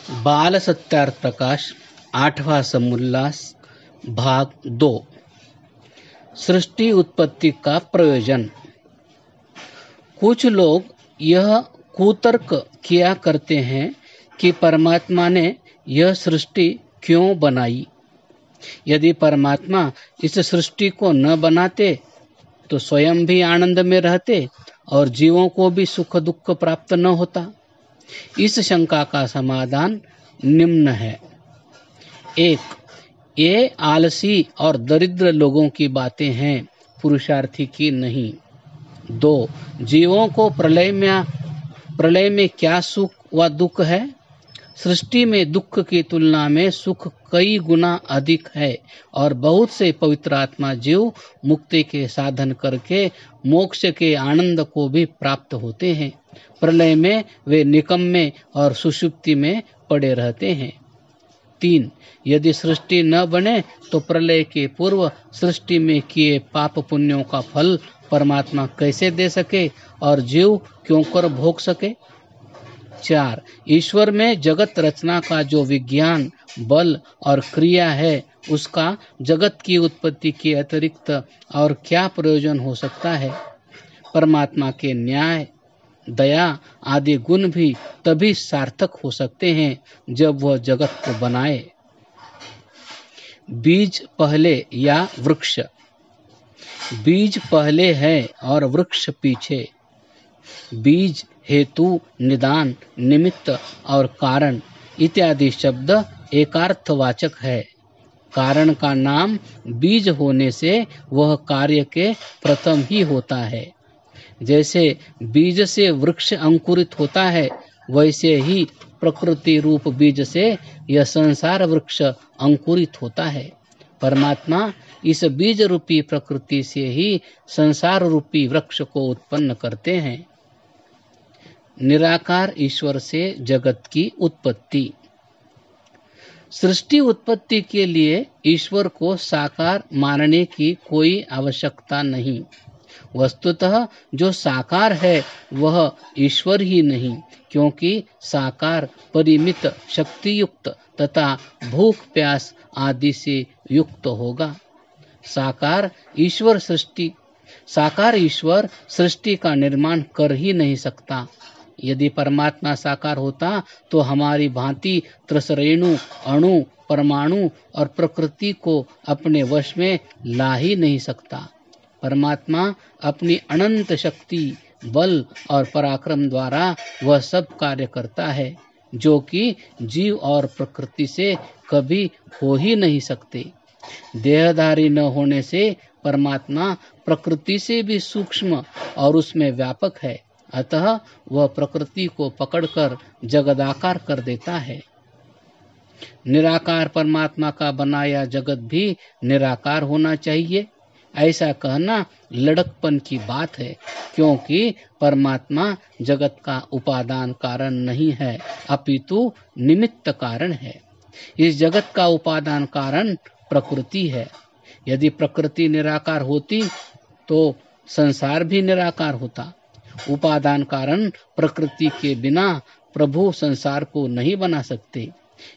बाल सत्यार्थ प्रकाश 8वां समोल्लास भाग 2 सृष्टि उत्पत्ति का प्रयोजन। कुछ लोग यह कुतर्क किया करते हैं कि परमात्मा ने यह सृष्टि क्यों बनाई। यदि परमात्मा इस सृष्टि को न बनाते तो स्वयं भी आनंद में रहते और जीवों को भी सुख दुख प्राप्त न होता। इस शंका का समाधान निम्न है। 1. ये आलसी और दरिद्र लोगों की बातें हैं, पुरुषार्थी की नहीं। 2. जीवों को प्रलय में क्या सुख व दुख है। सृष्टि में दुख की तुलना में सुख कई गुना अधिक है और बहुत से पवित्र आत्मा जीव मुक्ति के साधन करके मोक्ष के आनंद को भी प्राप्त होते हैं। प्रलय में वे निकम्मे और सुषुप्ति में पड़े रहते हैं। 3. यदि सृष्टि न बने तो प्रलय के पूर्व सृष्टि में किए पाप पुण्यों का फल परमात्मा कैसे दे सके और जीव क्यों कर भोग सके। 4. ईश्वर में जगत रचना का जो विज्ञान, बल और क्रिया है, उसका जगत की उत्पत्ति के अतिरिक्त और क्या प्रयोजन हो सकता है। परमात्मा के न्याय, दया आदि गुण भी तभी सार्थक हो सकते हैं जब वह जगत को बनाए। बीज पहले या वृक्ष। बीज पहले है और वृक्ष पीछे। बीज, हेतु, निदान, निमित्त और कारण इत्यादि शब्द एकार्थवाचक है। कारण का नाम बीज होने से वह कार्य के प्रथम ही होता है। जैसे बीज से वृक्ष अंकुरित होता है, वैसे ही प्रकृति रूप बीज से यह संसार वृक्ष अंकुरित होता है। परमात्मा इस बीज रूपी प्रकृति से ही संसार रूपी वृक्ष को उत्पन्न करते हैं। निराकार ईश्वर से जगत की उत्पत्ति। सृष्टि उत्पत्ति के लिए ईश्वर को साकार मानने की कोई आवश्यकता नहीं। वस्तुतः जो साकार है वह ईश्वर ही नहीं, क्योंकि साकार परिमित, शक्ति युक्त तथा भूख प्यास आदि से युक्त होगा। साकार ईश्वर सृष्टि का निर्माण कर ही नहीं सकता। यदि परमात्मा साकार होता तो हमारी भांति त्रसरेणु, अणु, परमाणु और प्रकृति को अपने वश में ला ही नहीं सकता। परमात्मा अपनी अनंत शक्ति, बल और पराक्रम द्वारा वह सब कार्य करता है जो कि जीव और प्रकृति से कभी हो ही नहीं सकते। देहधारी न होने से परमात्मा प्रकृति से भी सूक्ष्म और उसमें व्यापक है, अतः वह प्रकृति को पकड़कर जगदाकार कर देता है। निराकार परमात्मा का बनाया जगत भी निराकार होना चाहिए, ऐसा कहना लड़कपन की बात है, क्योंकि परमात्मा जगत का उपादान कारण नहीं है, अपितु निमित्त कारण है। इस जगत का उपादान कारण प्रकृति है। यदि प्रकृति निराकार होती तो संसार भी निराकार होता। उपादान कारण प्रकृति के बिना प्रभु संसार को नहीं बना सकते।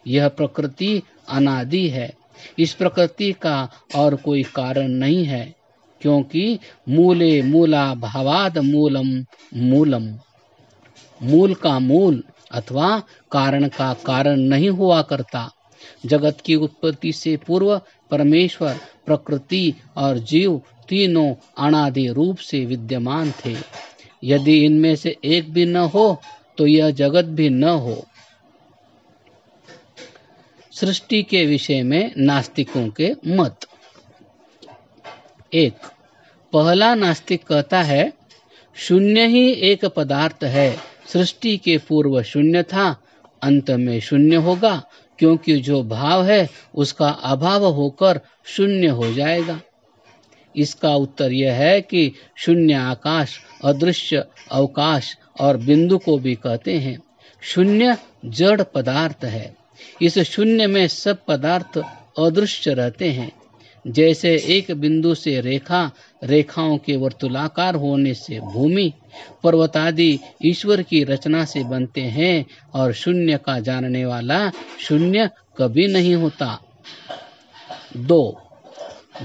यह प्रकृति अनादि है। इस प्रकृति का और कोई कारण नहीं है, क्योंकि मूले मूला भावाद मूलम मूलम। मूल का मूल अथवा कारण का कारण नहीं हुआ करता। जगत की उत्पत्ति से पूर्व परमेश्वर, प्रकृति और जीव तीनों अनादि रूप से विद्यमान थे। यदि इनमें से एक भी न हो तो यह जगत भी न हो। सृष्टि के विषय में नास्तिकों के मत। 1. पहला नास्तिक कहता है, शून्य ही एक पदार्थ है। सृष्टि के पूर्व शून्य था, अंत में शून्य होगा, क्योंकि जो भाव है उसका अभाव होकर शून्य हो जाएगा। इसका उत्तर यह है कि शून्य आकाश, अदृश्य अवकाश और बिंदु को भी कहते हैं। शून्य जड़ पदार्थ है। इस शून्य में सब पदार्थ अदृश्य रहते हैं। जैसे एक बिंदु से रेखा, रेखाओं के वर्तुलाकार होने से भूमि, पर्वत आदि ईश्वर की रचना से बनते हैं और शून्य का जानने वाला शून्य कभी नहीं होता। 2.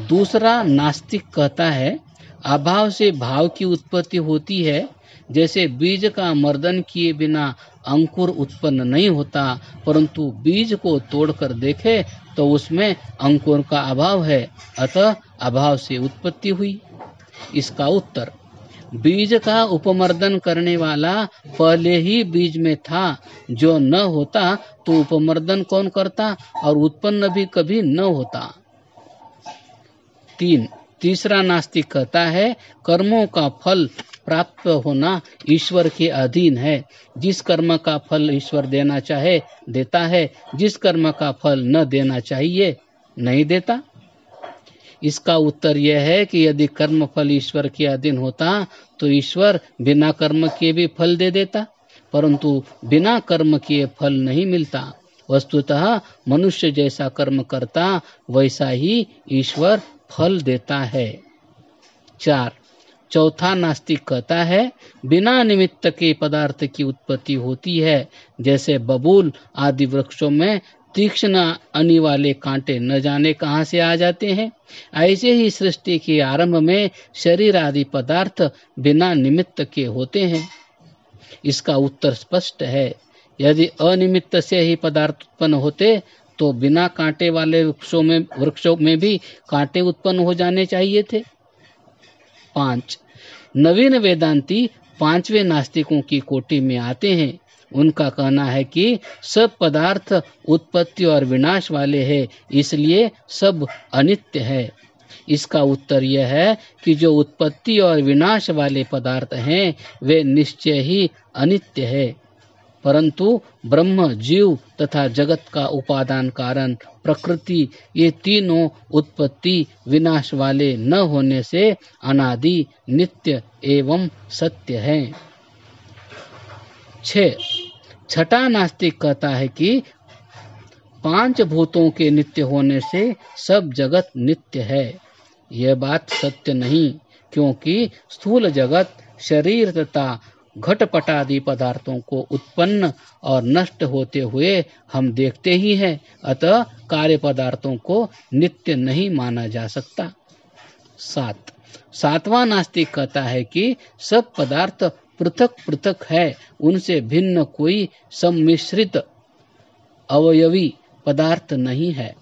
दूसरा नास्तिक कहता है अभाव से भाव की उत्पत्ति होती है। जैसे बीज का मर्दन किए बिना अंकुर उत्पन्न नहीं होता, परंतु बीज को तोड़कर देखे तो उसमें अंकुर का अभाव है, अतः अभाव से उत्पत्ति हुई। इसका उत्तर, बीज का उपमर्दन करने वाला पहले ही बीज में था, जो न होता तो उपमर्दन कौन करता और उत्पन्न भी कभी न होता। 3. तीसरा नास्तिक कहता है कर्मों का फल प्राप्त होना ईश्वर के अधीन है। जिस कर्म का फल ईश्वर देना चाहे देता है, जिस कर्म का फल न देना चाहिए नहीं देता। इसका उत्तर यह है कि यदि कर्म फल ईश्वर के अधीन होता तो ईश्वर बिना कर्म किए भी फल दे देता, परंतु बिना कर्म किए फल नहीं मिलता। वस्तुतः मनुष्य जैसा कर्म करता वैसा ही ईश्वर फल देता है। 4. चौथा नास्तिक कहता है बिना निमित्त के पदार्थ की उत्पत्ति होती है। जैसे बबूल आदि वृक्षों में तीक्ष्ण अनी वाले कांटे न जाने कहां से आ जाते हैं, ऐसे ही सृष्टि के आरंभ में शरीर आदि पदार्थ बिना निमित्त के होते हैं। इसका उत्तर स्पष्ट है। यदि अनिमित्त से ही पदार्थ उत्पन्न होते तो बिना कांटे वाले वृक्षों में भी कांटे उत्पन्न हो जाने चाहिए थे। 5. नवीन वेदांती 5वें नास्तिकों की कोटि में आते हैं। उनका कहना है कि सब पदार्थ उत्पत्ति और विनाश वाले हैं, इसलिए सब अनित्य है। इसका उत्तर यह है कि जो उत्पत्ति और विनाश वाले पदार्थ हैं वे निश्चय ही अनित्य है, परंतु ब्रह्म, जीव तथा जगत का उपादान कारण प्रकृति, ये तीनों उत्पत्ति विनाश वाले न होने से अनादि, नित्य एवं सत्य हैं। 6. छठा नास्तिक कहता है कि 5 भूतों के नित्य होने से सब जगत नित्य है। यह बात सत्य नहीं, क्योंकि स्थूल जगत शरीर तथा घटपटादि पदार्थों को उत्पन्न और नष्ट होते हुए हम देखते ही हैं, अतः कार्य पदार्थों को नित्य नहीं माना जा सकता। 7. सातवां नास्तिक कहता है कि सब पदार्थ पृथक पृथक है, उनसे भिन्न कोई सम्मिश्रित अवयवी पदार्थ नहीं है।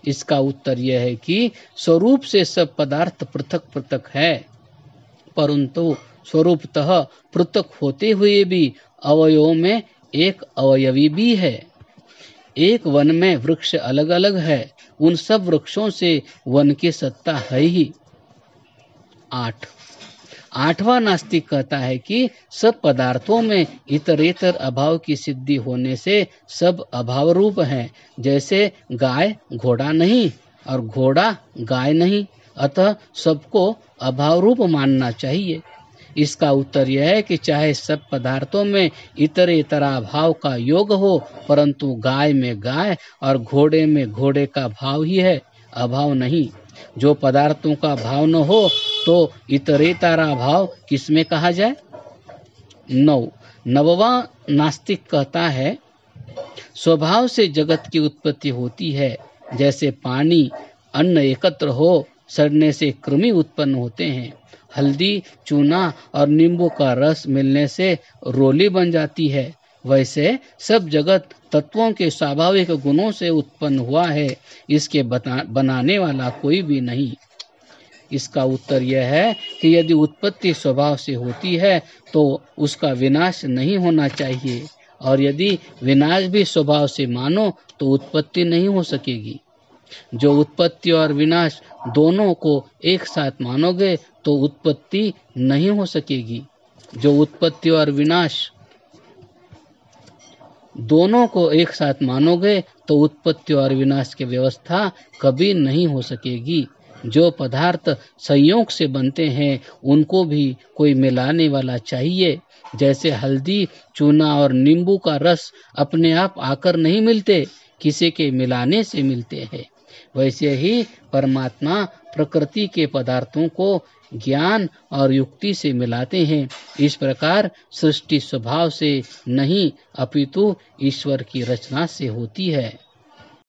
इसका उत्तर यह है कि स्वरूप से सब पदार्थ पृथक पृथक है, परंतु स्वरूपतः पृथक होते हुए भी अवयवों में एक अवयवी भी है। एक वन में वृक्ष अलग अलग है, उन सब वृक्षों से वन की सत्ता है ही। 8. आठवां नास्तिक कहता है कि सब पदार्थों में इतरेतर अभाव की सिद्धि होने से सब अभाव रूप हैं। जैसे गाय घोड़ा नहीं और घोड़ा गाय नहीं, अतः सबको अभाव रूप मानना चाहिए। इसका उत्तर यह है कि चाहे सब पदार्थों में इतरेतरा भाव का योग हो, परंतु गाय में गाय और घोड़े में घोड़े का भाव ही है, अभाव नहीं। जो पदार्थों का भाव न हो तो इतरेतरा भाव किसमें कहा जाए। 9. नववां नास्तिक कहता है स्वभाव से जगत की उत्पत्ति होती है। जैसे पानी अन्न एकत्र हो सड़ने से कृमि उत्पन्न होते हैं, हल्दी, चूना और नींबू का रस मिलने से रोली बन जाती है, वैसे सब जगत तत्वों के स्वाभाविक गुणों से उत्पन्न हुआ है, इसके बनाने वाला कोई भी नहीं। इसका उत्तर यह है कि यदि उत्पत्ति स्वभाव से होती है तो उसका विनाश नहीं होना चाहिए, और यदि विनाश भी स्वभाव से मानो तो उत्पत्ति नहीं हो सकेगी। जो उत्पत्ति और विनाश दोनों को एक साथ मानोगे तो उत्पत्ति नहीं हो सकेगी। जो उत्पत्ति और विनाश दोनों को एक साथ मानोगे तो उत्पत्ति और विनाश की व्यवस्था कभी नहीं हो सकेगी। जो पदार्थ संयोग से बनते हैं उनको भी कोई मिलाने वाला चाहिए। जैसे हल्दी, चूना और नींबू का रस अपने आप आकर नहीं मिलते, किसी के मिलाने से मिलते हैं। वैसे ही परमात्मा प्रकृति के पदार्थों को ज्ञान और युक्ति से मिलाते हैं। इस प्रकार सृष्टि स्वभाव से नहीं अपितु ईश्वर की रचना से होती है।